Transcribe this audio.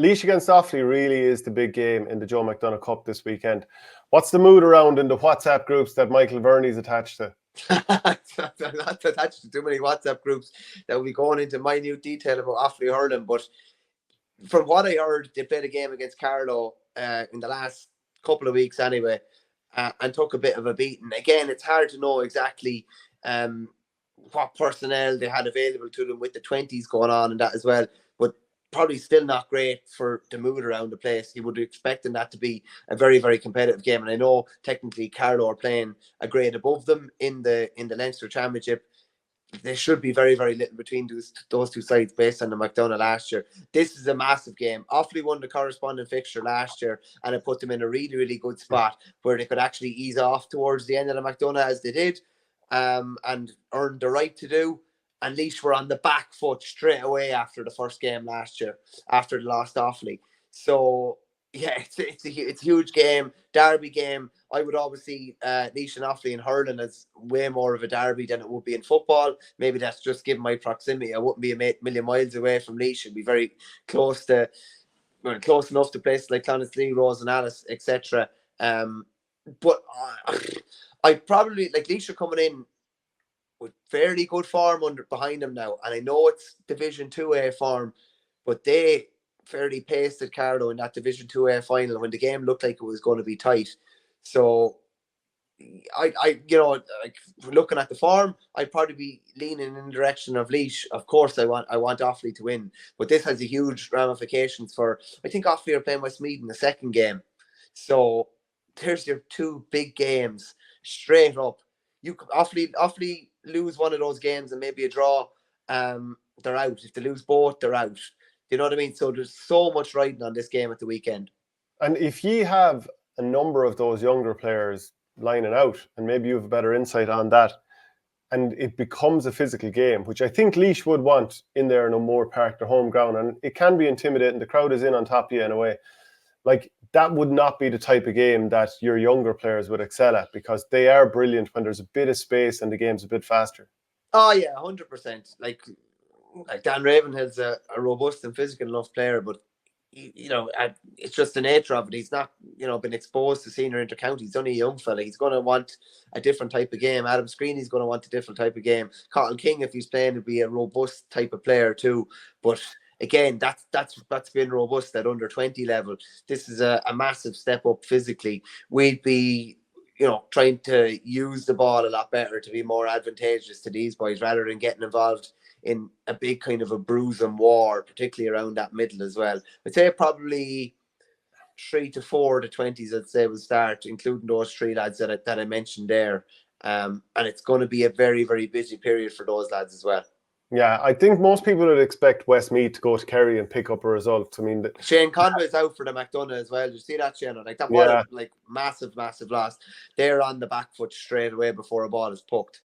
Laois against Offaly really is the big game in the Joe McDonagh Cup this weekend. What's the mood around in the WhatsApp groups that Michael Verney's attached to? I'm not attached to too many WhatsApp groups that will be going into minute detail about Offaly hurling, but from what I heard, they played a game against Carlow in the last couple of weeks anyway, and took a bit of a beating. Again, it's hard to know exactly what personnel they had available to them with the 20s going on and that as well, but probably still not great for the mood around the place. You would be expecting that to be a very, very competitive game. And I know technically Carlow are playing a grade above them in the Leinster Championship. There should be very, very little between those two sides based on the McDonagh last year. This is a massive game. Offaly won the corresponding fixture last year, and it put them in a really, really good spot where they could actually ease off towards the end of the McDonagh as they did, and earned the right to do. And Laois were on the back foot straight away after the first game last year, after the lost Offaly. So yeah, it's a huge game, derby game. I would always see Laois and Offaly in hurling as way more of a derby than it would be in football. Maybe that's just given my proximity. I wouldn't be a million miles away from Laois. It'd be very close close enough to places like Clonaslee, Rosenallis, etc. But I probably like Laois are coming in with fairly good form behind them now, and I know it's Division 2A form, but they fairly pasted Carlow in that Division 2A final when the game looked like it was going to be tight. So I like looking at the form, I'd probably be leaning in the direction of Laois. Of course, I want Offaly to win, but this has a huge ramifications for. I think Offaly are playing Westmeath in the second game, so there's your two big games straight up. You Offaly lose one of those games and maybe a draw, they're out. If they lose both, they're out. You know what I mean? So there's so much riding on this game at the weekend. And if you have a number of those younger players lining out, and maybe you have a better insight on that, and it becomes a physical game, which I think Laois would want in there in O'Moore Park, their home ground, and it can be intimidating. The crowd is in on top of you in a way. Like, that would not be the type of game that your younger players would excel at, because they are brilliant when there's a bit of space and the game's a bit faster. Oh yeah, 100%. Like Dan Ravenhill's a robust and physical enough player, but it's just the nature of it. He's not, been exposed to senior intercounty. He's only a young fella. He's going to want a different type of game. Adam Screeney's going to want a different type of game. Cotton King, if he's playing, would be a robust type of player too. But again, that's been robust at under 20 level. This is a massive step up physically. We'd be, trying to use the ball a lot better to be more advantageous to these boys rather than getting involved in a big kind of a bruising war, particularly around that middle as well. I'd say probably 3 to 4 of the 20s, I'd say, will start, including those three lads that I mentioned there. And it's going to be a very, very busy period for those lads as well. Yeah, I think most people would expect Westmeath to go to Kerry and pick up a result. I mean, Shane Conway's out for the McDonagh as well. Did you see that, Shane? Like that was like massive, massive loss. They're on the back foot straight away before a ball is pucked.